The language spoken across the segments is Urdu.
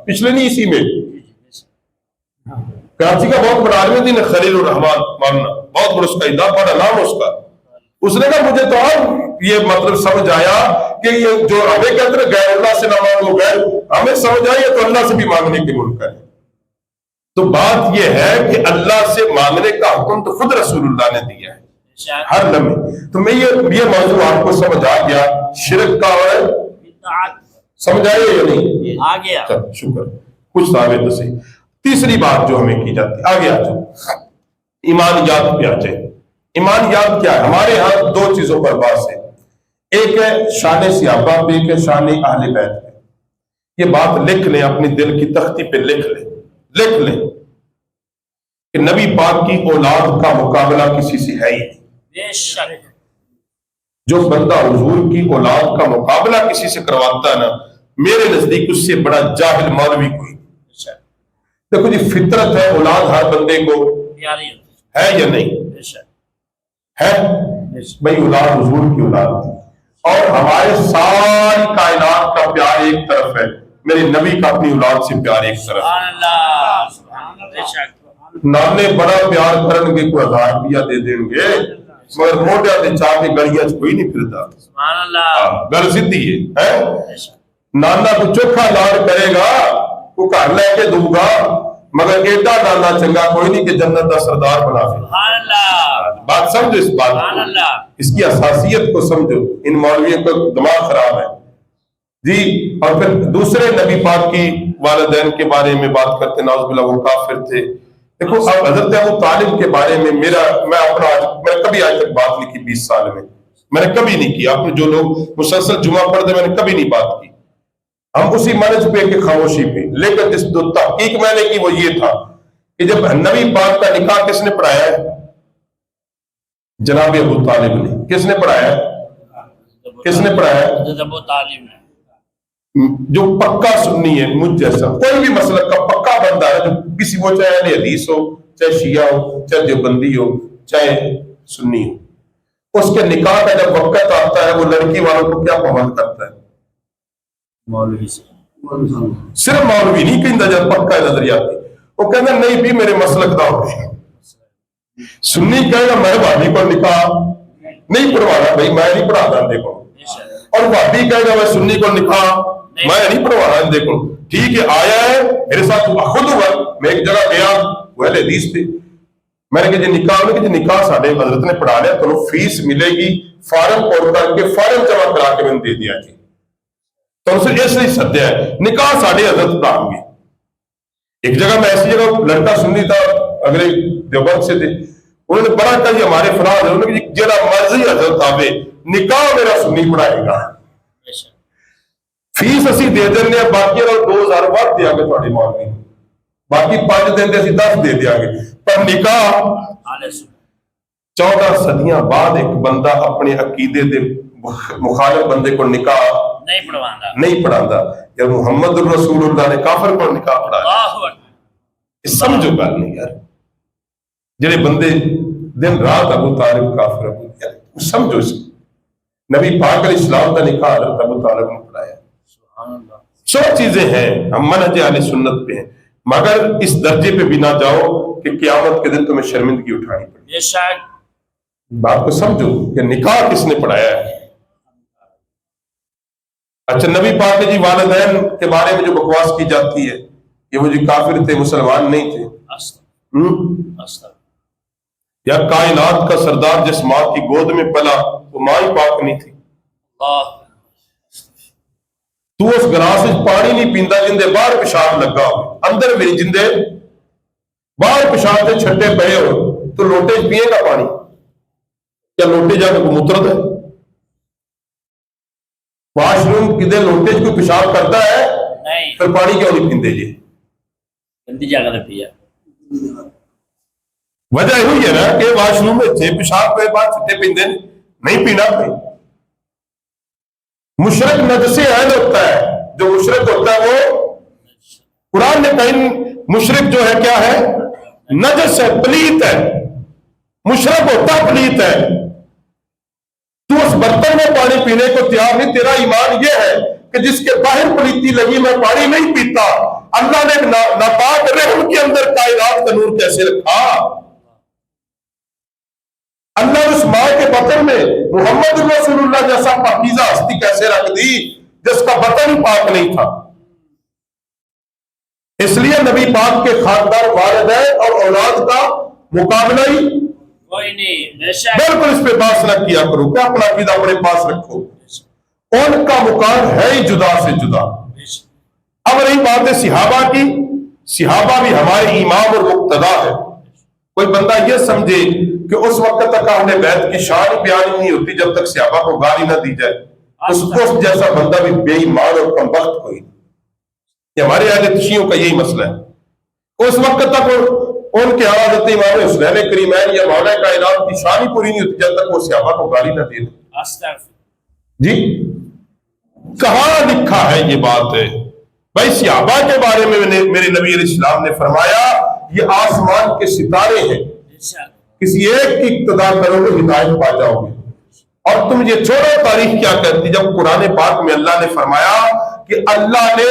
پچھلے نہیں اسی میں کراچی کا بہت بڑا عالم دین خلیل الرحمان ماننا، بہت بڑا اس کا ادارہ، بڑا نام اس کا، اس نے کہا مجھے تو یہ مطلب سمجھ آیا کہ یہ جو ہمیں کہتے ہیں غیر اللہ سے نہ مانگو غیر، ہمیں سمجھ آئی تو اللہ سے بھی مانگنے کے ملک ہے۔ تو بات یہ ہے کہ اللہ سے مانگنے کا حکم تو خود رسول اللہ نے دیا ہے ہر لمحے۔ تو میں یہ موضوع آپ کو سمجھ آ گیا شرک کا اور سمجھ آئے یا نہیں؟ آ گیا، شکر، کچھ ثابت سے۔ تیسری بات جو ہمیں کی جاتی، آگے آ جاؤ، ایمانیات پہ آ جائے۔ ایمانیات کیا ہے؟ ہمارے ہاں دو چیزوں پر بات ہے، ایک ہے شان صحابہ پہ، ایک ہے شان اہل بیت پہ۔ یہ بات لکھ لیں، اپنی دل کی تختی پہ لکھ لیں کہ نبی پاک کی اولاد کا مقابلہ کسی سے ہے ہی نہیں۔ بے شک جو بندہ حضور کی اولاد کا مقابلہ کسی سے کرواتا ہے نا، میرے نزدیک اس سے بڑا جاہل مولوی کوئی۔ دیکھو جی، فطرت ہے، اولاد ہر بندے کو پیاری ہے یا نہیں ہے؟ بھائی اولاد حضور کی اولاد تھی، اور ہمارے ساری کائنات کا پیار ایک طرف ہے، میرے نبی کا اپنی اولاد سے پیار ایک طرف ہے۔ نانے بڑا پیار کرن گے، کوئی 1000 روپیہ دے دیں گے، مگر موڈیا دے چاہ کے گڑیاں کوئی نہیں پھرتا۔ گل سیدھی ہے، نانا کو چوکھا لاڈ کرے گا، وہ گھر لے کے دوں گا، مگر ایڈا نانا چنگا کوئی نہیں کہ جنت کا سردار بنا دے۔ بات سمجھو، اس بات کو، اس کی اساسیت کو سمجھو۔ ان مولویوں کا دماغ خراب ہے جی۔ اور پھر دوسرے نبی پاک کی والدین کے بارے میں بات کرتے، نعوذ باللہ وہ کافر تھے۔ دیکھو اب حضرت ابو طالب کے بارے میں میں کبھی آج تک بات نہیں کی، 20 سال میں نے کبھی نہیں کی۔ آپ نے جو لوگ مسلسل جمعہ پڑھتے، میں نے کبھی نہیں بات کی، ہم اسی منج پہ کہ خاموشی پہ۔ لیکن جس جو تحقیق میں نے کی وہ یہ تھا کہ جب نبی پاک کا نکاح کس نے پڑھایا ہے؟ جناب ابو طالب نے۔ کس نے پڑھایا ہے؟ کس نے پڑھایا ہے؟ ابو طالب نے۔ جو پکا سنی ہے، مجھ جیسا کوئی بھی مسلک کا پکا بندہ ہے، جو کسی وہ چاہے اہل حدیث ہو، چاہے شیعہ ہو، چاہے دیوبندی ہو، چاہے سنی ہو، اس کے نکاح کا جب وقت آتا ہے وہ لڑکی والوں کو کیا پابند کرتا ہے؟ مولوی سے صرف مولوی نہیں کہتا، جب پکا نظریاتی وہ کہتا نہیں بھی میرے مسلک دا ہو گئے۔ سنی کہے گا میں بھابی کو نکاح نہیں پڑھوانا، بھائی میں نہیں پڑھانا دیکھو، اور بھابی کہے گا میں سنی کو نکاح میں نہیں پڑھوانا دیکھو، ٹھیک ہے آیا ہے میرے ساتھ خود ہوا۔ میں ایک جگہ گیا، وہ اہل حدیث تھے، میں نے کہا جی نکاح، نے کہا جی نکاح ساڈے حضرت نے پڑھا لیا، تو فیس ملے گی، فارم پور کر کے فارم جمع کرا کے میں نے دے دیا جی، تو اسے اس لیے سدیا ہے، نکاح ساڈے حضرت پڑھائیں گے۔ ایک جگہ میں ایسی جگہ لڑکا سنی تھا، اگلے دیوبند سے تھے، انہوں نے بڑا کہا جی ہمارے فلاں حضرت نے کہ جڑا مرضی حضرت آوے نکاح میرا سنی پڑھائے گا، فیس اسی دے دینے، باقی 2000 بعد دیا گے تھوڑی مولوی، باقی 5 دن اسی 10 دے دیا گے، پر نکاح 14 صدیاں بعد ایک بندہ اپنے عقیدے دے مخالف بندے کو نکاح نہیں پڑھاتا۔ یا محمد الرسول اللہ نے کافر کو نکاح پڑھایا، سمجھو گل نہیں یار، جڑے بندے دن رات ابو طالب کافر ابو سمجھو، اس نبی پاک علیہ السلام کا نکاح حضرت ابو طالب نے پڑھایا۔ سو چیزیں ہیں، ہم منہج اہل سنت پہ ہیں، مگر اس درجے پہ بھی نہ جاؤ کہ قیامت کے دن تمہیں شرمندگی اٹھانی پڑے۔ بات کو سمجھو کہ نکاح کس نے پڑھایا ہے۔ اچھا نبی پاک کے جی والدین کے بارے میں جو بکواس کی جاتی ہے کہ وہ جی کافر تھے، مسلمان نہیں تھے، یا کائنات کا سردار جس ماں کی گود میں پلا وہ ماں ہی پاک نہیں تھی، تو اس گلاس پانی نہیں پیندا جندے باہر پیشاب لگا ہو، اندر میری جندے باہر پیشاب سے چھٹے پے ہو، تو لوٹے پیے گا پانی؟ کیا لوٹے جا کے مترد ہے؟ واش روم کدے لوٹے کوئی پیشاب کرتا ہے؟ پھر پانی کیوں نہیں پیندے جی؟ گندی جگہ تے پیا، وجہ یہ ہوئی ہے نا کہ واش روم میں پیشاب پہ بعد چھٹے پیندے نہیں پینا پہ۔ مشرک نجس عین ہوتا ہے، جو مشرک ہوتا ہے وہ قرآن نے کہیں مشرک جو ہے کیا ہے؟ نجس ہے، پلیت ہے، مشرک ہوتا پلیت ہے۔ تو اس برتن میں پانی پینے کو تیار نہیں، تیرا ایمان یہ ہے کہ جس کے باہر پلیتی لگی میں پانی نہیں پیتا، اللہ نے ناپاک رحم کے اندر کائنات کا نور کیسے رکھا؟ اللہ نے اس ماں کے بطن میں محمد رسول اللہ جیسا پاکیزہ ہستی کیسے رکھ دی جس کا بطن ہی پاک نہیں تھا؟ اس لیے نبی پاک کے خاندان والدین اور اولاد کا مقابلہ ہی کوئی نہیں، بے شک بالکل اس پہ بحث نہ کیا کرو کہ اپنا عقیدہ اپنے پاس رکھو، ان کا مقام ہے ہی جدا سے جدا۔ بے شک۔ اب رہی بات ہے صحابہ کی، صحابہ بھی ہمارے امام اور مقتدا ہے۔ کوئی بندہ یہ سمجھے کہ اس وقت تک اہل بیت کی شان بیان نہیں ہوتی جب تک صحابہ کو گالی نہ دی جائے، اس جیسا بندہ بھی بے ایمان اور کمبخت کوئی نہیں۔ یہ ہمارے اہل شیعوں کا یہی مسئلہ ہے، اس وقت تک ان کے حضرت امام حسین کریمین یا مولا کائنات کی شان ہی پوری نہیں ہوتی جب تک وہ صحابہ کو گالی نہ دے۔ جی کہاں لکھا ہے یہ بات ہے؟ بھائی صحابہ کے بارے میں میرے نبی علیہ السلام نے فرمایا یہ آسمان کے ستارے ہیں، کسی ایک کی اقتدا کرو گے ہدایت پا جاؤ گے۔ اور تم یہ چھوڑو تاریخ کیا کہتی، جب قرآن پاک میں اللہ نے فرمایا کہ اللہ نے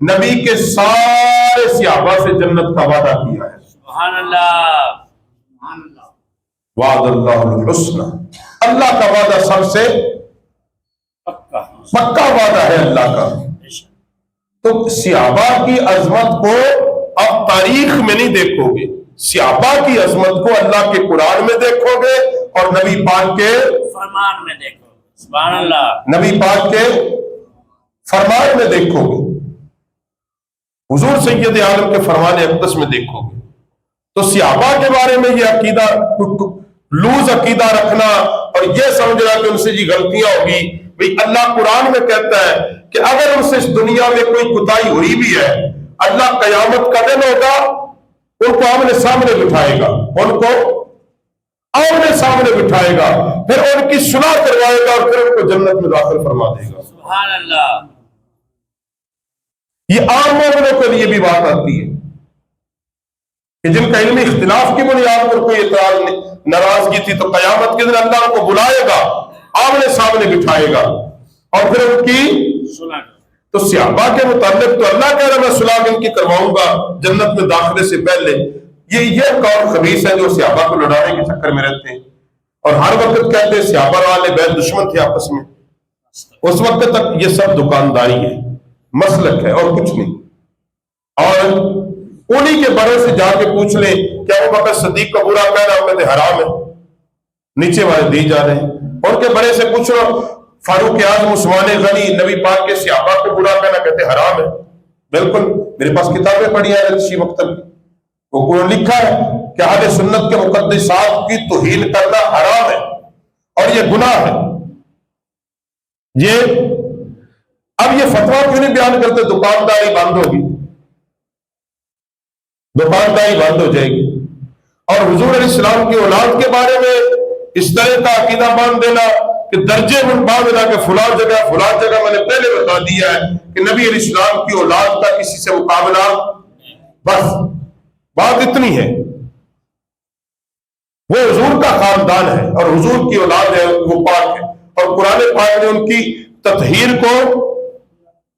نبی کے سارے صحابہ سے جنت کا وعدہ کیا ہے، سبحان اللہ، سبحان اللہ، وعد اللہ الحسنى، اللہ کا وعدہ سب سے پکا وعدہ ہے اللہ کا۔ تو صحابہ کی عظمت کو اب تاریخ میں نہیں دیکھو گے، صحابہ کی عظمت کو اللہ کے قرآن میں دیکھو گے اور نبی پاک کے فرمان میں دیکھو گے، سبحان اللہ، نبی پاک کے فرمان میں دیکھو گے، حضور سید عالم کے فرمان اقدس میں دیکھو گے۔ تو صحابہ کے بارے میں یہ عقیدہ لوز عقیدہ رکھنا اور یہ سمجھنا کہ ان سے جی غلطیاں ہوگی، بھئی اللہ قرآن میں کہتا ہے کہ اگر ان سے اس دنیا میں کوئی کوتاہی ہوئی بھی ہے، اللہ قیامت کا دن ہوگا ان کو آمنے سامنے بٹھائے گا، ان کو آمنے سامنے بٹھائے گا، پھر ان کی صلح کروائے گا اور پھر ان کو جنت میں داخل فرما دے گا۔ سبحان اللہ۔ یہ عام مومنوں کے لیے بھی بات آتی ہے کہ جن کا علمی اختلاف کی بنیاد پر کوئی اعتراض ناراضگی تھی تو قیامت کے دن اللہ ان کو بلائے گا، آمنے سامنے بٹھائے گا اور پھر ان کی سنا۔ تو صحابہ کے متعلق تو اللہ کہہ رہا میں صلح ان کی کرواؤں گا جنت میں داخلے سے پہلے۔ یہ قول خبیث ہے جو صحابہ کو لڑانے کے چکر میں رہتے ہیں اور ہر وقت کہتے ہیں صحابہ والے بیت دشمن تھے آپس میں۔ اس وقت تک یہ سب دکانداری ہے، مسلک ہے اور کچھ نہیں۔ اور انہی کے بڑے سے جا کے پوچھ لیں کیا وہ بکر صدیق کا برا کہنا وہ کہتے حرام ہے، نیچے والے دی جا رہے ہیں۔ ان کے بڑے سے پوچھ لو فاروق اعظم عثمان غنی نبی پاک کے صحابہ کو برا کہنا کہتے حرام ہے۔ بالکل میرے پاس کتابیں پڑھی ہیں شیعہ مکتب کی، وہ لکھا ہے کہ اہل سنت کے مقدسات کی توہین کرنا حرام ہے اور یہ گناہ ہے۔ اب یہ فتویٰ کیوں نہیں بیان کرتے؟ دکانداری بند ہوگی، دکانداری بند ہو جائے گی۔ اور حضور علیہ السلام کی اولاد کے بارے میں اس طرح کا عقیدہ باندھ دینا کہ درجے میں باندھ دینا کہ فلاں جگہ میں نے پہلے بتا دیا ہے کہ نبی علیہ السلام کی اولاد کا کسی سے مقابلہ، بس بات اتنی ہے۔ وہ حضور کا خاندان ہے اور حضور کی اولاد ہے، وہ پاک ہے اور قرآن پاک نے ان کی تطہیر کو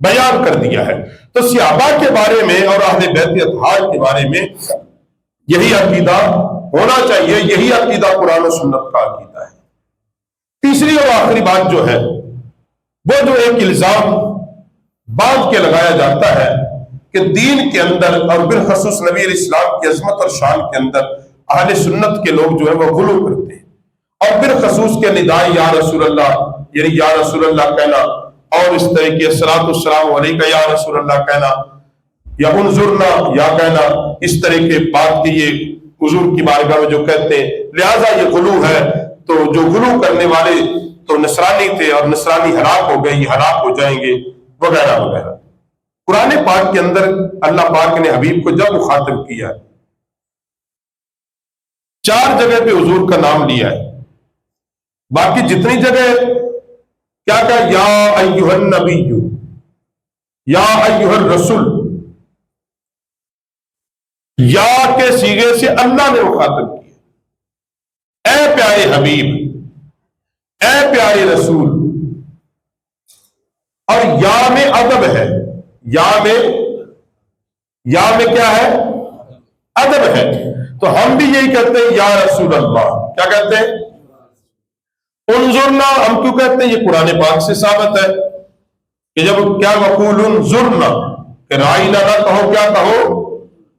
بیان کر دیا ہے۔ تو صحابہ کے بارے میں اور اہل بیت اطہار کے بارے میں یہی عقیدہ ہونا چاہیے، یہی عقیدہ قرآن و سنت کا عقیدہ ہے۔ تیسری اور آخری بات جو ہے وہ جو ایک الزام باندھ کے لگایا جاتا ہے کہ دین کے اندر اور بالخصوص نبی علیہ السلام کی عظمت اور شان کے اندر اہل سنت کے لوگ جو ہے وہ غلو کرتے ہیں، اور بالخصوص کے نداء یا رسول اللہ یعنی یا رسول اللہ کہنا اور اس طرح کی الصلاۃ والسلام علیکہ یا رسول اللہ کہنا یا انظرنا یا کہنا، اس طرح کے بات کی یہ حضور کی بارگاہ میں جو کہتے ہیں، لہذا یہ غلو ہے۔ تو جو غلو کرنے والے تو نصرانی تھے اور نصرانی ہلاک ہو گئے، یہ ہلاک ہو جائیں گے وغیرہ وغیرہ۔ قرآن پاک کے اندر اللہ پاک نے حبیب کو جب مخاطب کیا ہے 4 جگہ پہ حضور کا نام لیا ہے، باقی جتنی جگہ کیا کہا یا ایھا النبی یا ایھا الرسول، یا کے صیغے سے اللہ نے مخاطب کیا، اے پیارے حبیب، اے پیارے رسول۔ اور یا میں ادب ہے، یا میں کیا ہے؟ ادب ہے. تو ہم بھی یہی کہتے ہیں یا رسول اللہ. کیا کہتے ہیں؟ انظرنا. ہم کیوں کہتے ہیں؟ یہ قرآن پاک سے ثابت ہے کہ جب کیا وقول انظرنا، کہ رائنا نہ کہو، کیا کہو؟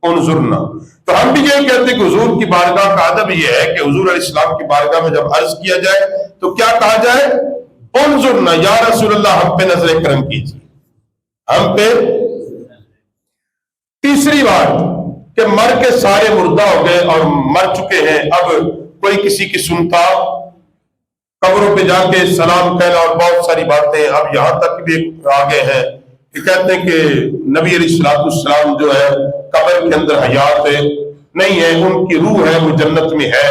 انظرنا. تو ہم بھی یہی کہتے ہیں کہ حضور کی بارگاہ کا ادب یہ ہے کہ حضور علیہ السلام کی بارگاہ میں جب عرض کیا جائے تو کیا کہا جائے؟ انظرنا یا رسول اللہ، ہم پہ نظر کرم کیجیے، ہم پہ. تیسری بات کہ مر کے سارے مردہ ہو گئے اور مر چکے ہیں، اب کوئی کسی کی سنتا، قبروں پہ جا کے سلام کہنا اور بہت ساری باتیں. اب یہاں تک بھی آگے ہیں کہ کہتے ہیں کہ نبی علیہ السلام جو ہے قبر کے اندر حیات نہیں ہے، ان کی روح ہے، وہ جنت میں ہے.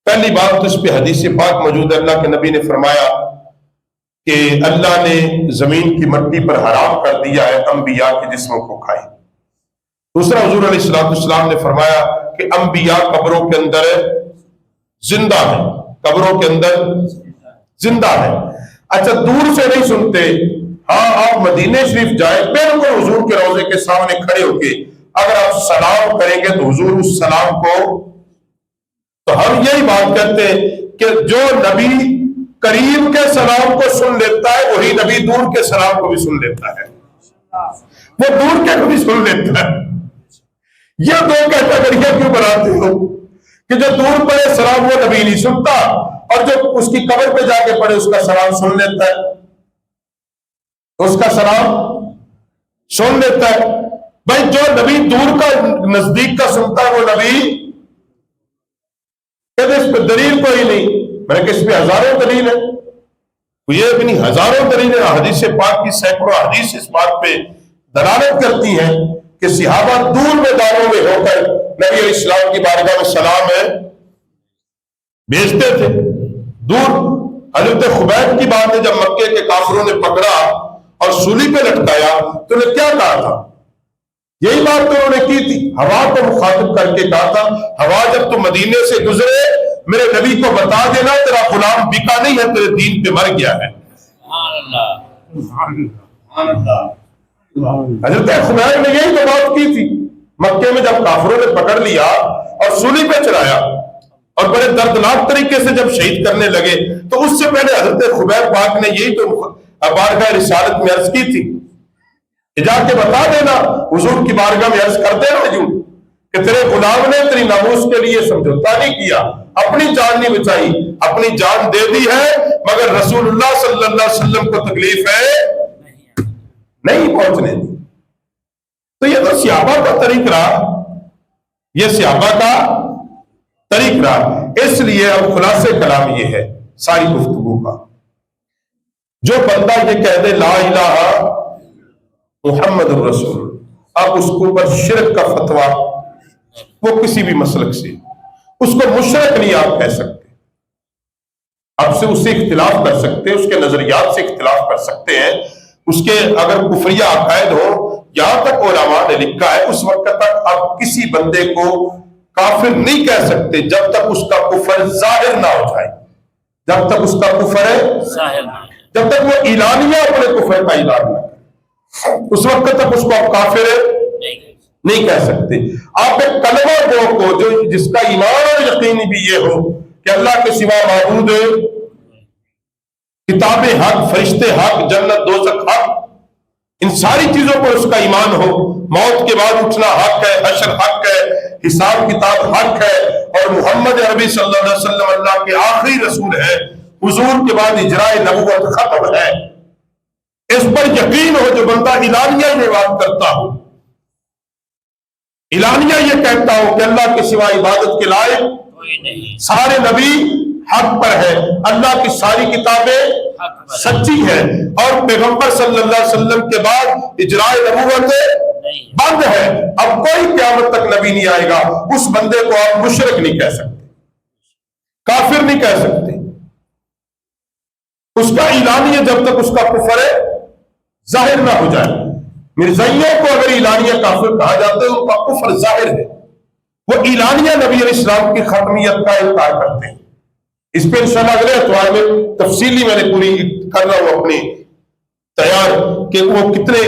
پہلی بات تو اس پہ حدیث پاک موجود ہے، اللہ کے نبی نے فرمایا کہ اللہ نے زمین کی مٹی پر حرام کر دیا ہے انبیاء کے جسموں کو کھائیں. دوسرا حضور علیہ السلام نے فرمایا کہ انبیاء قبروں کے اندر زندہ ہیں، قبروں کے اندر زندہ ہیں. اچھا دور سے نہیں سنتے، ہاں آپ مدینہ شریف جائیں، بالکل حضور کے روضے کے سامنے کھڑے ہو کے اگر آپ سلام کریں گے تو حضور اس سلام کو. تو ہم یہی بات کہتے ہیں کہ جو نبی قریب کے سلام کو سن لیتا ہے وہی نبی دور کے سلام کو بھی سن لیتا ہے، وہ دور کے کو بھی سن لیتا ہے. یہ دو کیٹیگریاں کیوں بناتے ہو کہ جو دور پڑے سلام وہ نبی نہیں سنتا اور جو اس کی قبر پہ جا کے پڑے اس کا سلام سن لیتا ہے، اس کا سلام سن لیتا ہے. بھائی جو نبی دور کا نزدیک کا سنتا ہے وہ نبی، کہتے اس پہ دلیل کوئی نہیں. میں نے کہ اس پہ ہزاروں دلیل ہے، یہ بھی نہیں ہزاروں دلیل ہے. حدیث پاک کی سینکڑوں حدیث اس بات پہ دلالت کرتی ہیں کہ صحابہ دور میدانوں میں ہو کر نبی علیہ السلام کی بارگاہ میں سلام بھیجتے تھے دور. حضرت خبیب کی بات ہے، جب مکے کے کافروں نے پکڑا اور سولی پہ لٹکایا تو انہیں کیا کہا تھا؟ یہی بات تو انہوں نے کی تھی، ہوا کو مخاطب کر کے کہا تھا ہوا جب تم مدینے سے گزرے میرے نبی کو بتا دینا تیرا غلام بکا نہیں ہے، تیرے دین پہ مر گیا ہے. حضرت خبیب نے یہی تو بات کی تھی مکے میں جب کافروں نے پکڑ لیا اور سولی پہ چڑھایا اور بڑے دردناک طریقے سے جب شہید کرنے لگے تو اس سے پہلے حضرت خبیب پاک نے یہی تو بارگاہ رسالت میں عرض کی تھی کہ جا کے بتا دینا، حضور کی بارگاہ میں عرض کر دینا یوں کہ تیرے غلام نے تیری ناموس کے لیے سمجھوتا نہیں کیا، اپنی جان نہیں بچائی، اپنی جان دے دی ہے مگر رسول اللہ صلی اللہ علیہ وسلم کو تکلیف ہے نہیں پہنچنے دی. تو یہ تو صحابہ کا طریق رہا، یہ صحابہ کا طریق رہا. اس لیے اب خلاصے کلام یہ ہے ساری گفتگو کا، جو بندہ یہ کہہ دے لا الہ محمد الرسول، اب اس کو اوپر شرک کا فتویٰ وہ کسی بھی مسلک سے، اس کو مشرک نہیں آپ کہہ سکتے. آپ سے اس سے اختلاف کر سکتے ہیں، اس کے نظریات سے اختلاف کر سکتے ہیں، اس کے اگر کفریہ عقائد ہو، یہاں تک علماء نے لکھا ہے اس وقت تک آپ کسی بندے کو کافر نہیں کہہ سکتے جب تک اس کا کفر ظاہر نہ ہو جائے، جب تک اس کا کفر ظاہر نہ ہو جائے، جب تک وہ اعلانیہ اپنے کفر کا اعلان نہ کرے، اس وقت تک اس کو آپ کافر نہیں کہہ سکتے. آپ ایک کلمہ گو کو جو جس کا ایمان اور یقینی بھی یہ ہو کہ اللہ کے سوا معبود ہے، کتاب حق، فرشتے حق، جنت دوزخ حق، ان ساری چیزوں پر اس کا ایمان ہو، موت کے بعد اٹھنا حق ہے، حشر حق ہے، حساب کتاب حق ہے، اور محمد عربی صلی اللہ علیہ وسلم اللہ کے آخری رسول ہے، حضور کے بعد اجراء نبوت ختم ہے، اس پر یقین ہو. جو بندہ اعلانیہ یہ بات کرتا ہو، اعلانیہ یہ کہتا ہو کہ اللہ کے سوا عبادت کے لائق سارے نبی حق پر ہے، اللہ کی ساری کتابیں سچی ہیں اور پیغمبر صلی اللہ علیہ وسلم کے بعد اجراء نبوت بند ہے، اب کوئی قیامت تک نبی نہیں آئے گا، اس بندے کو آپ مشرک نہیں کہہ سکتے، کافر نہیں کہہ سکتے. اس کا اعلانیہ جب تک اس کا کفر ظاہر نہ ہو جائے. مرزائیوں کو اگر اعلانیہ کافر کہا جاتا ہے ان کا کفر ظاہر ہے، وہ اعلانیہ نبی علیہ السلام کی ختمیت کا انکار کرتے ہیں. اس پہ انشاءاللہ اگلے اتوار میں تفصیلی میں نے پوری کر رہا ہوں اپنی تیار کہ وہ کتنے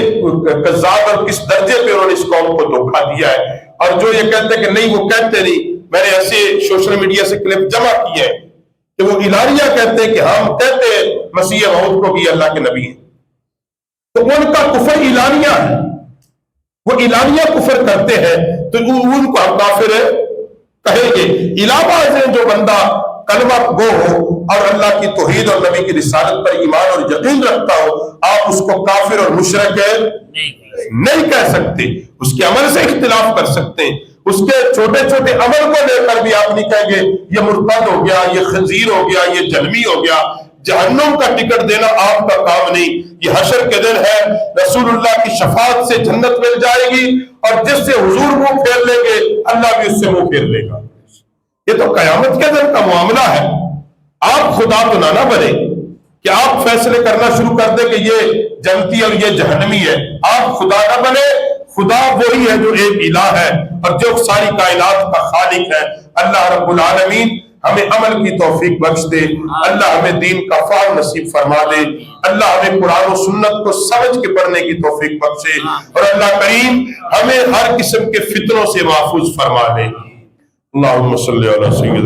کذاب اور کس درجے پہ انہوں نے اس قوم کو دھوکہ دیا ہے. اور جو یہ کہتے ہیں کہ نہیں وہ کہتے نہیں، میں نے ایسے سوشل میڈیا سے کلپ جمع کیے ہیں کہ وہ الہیہ کہتے ہیں کہ ہم کہتے ہیں مسیح موعود کو بھی اللہ کے نبی ہیں. تو ان کا کفر اعلانیہ ہے، وہ اعلانیہ کفر کرتے ہیں تو ان کو ہم کافر کہیں گے. علاوہ ازیں جو بندہ کلمہ گو ہو اور اللہ کی توحید اور نبی کی رسالت پر ایمان اور یقین رکھتا ہو، آپ اس کو کافر اور مشرک نہیں کہہ سکتے. اس کے عمل سے اختلاف کر سکتے ہیں، اس کے چھوٹے چھوٹے عمل کو لے کر بھی آپ نہیں کہیں گے یہ مرتد ہو گیا، یہ خنزیر ہو گیا، یہ جہنمی ہو گیا. جہنم کا ٹکٹ دینا آپ کا کام نہیں. یہ حشر کے دن ہے، رسول اللہ کی شفاعت سے جنت مل جائے گی، اور جس سے حضور منہ پھیر لیں گے اللہ بھی اس سے منہ پھیر لے گا. یہ تو قیامت کے دن کا معاملہ ہے. آپ خدا تو نہ بنے کہ آپ فیصلے کرنا شروع کر دیں کہ یہ جنتی اور یہ جہنمی ہے. آپ خدا نہ بنے. خدا وہی ہے جو ایک الہ ہے اور جو ساری کائنات کا خالق ہے. اللہ رب العالمین ہمیں عمل کی توفیق بخش دے. اللہ ہمیں دین کا فہم نصیب فرما دے. اللہ ہمیں قرآن و سنت کو سمجھ کے پڑھنے کی توفیق بخشے، اور اللہ کریم ہمیں ہر قسم کے فتنوں سے محفوظ فرما دے. اللہم صلی علی سیدنا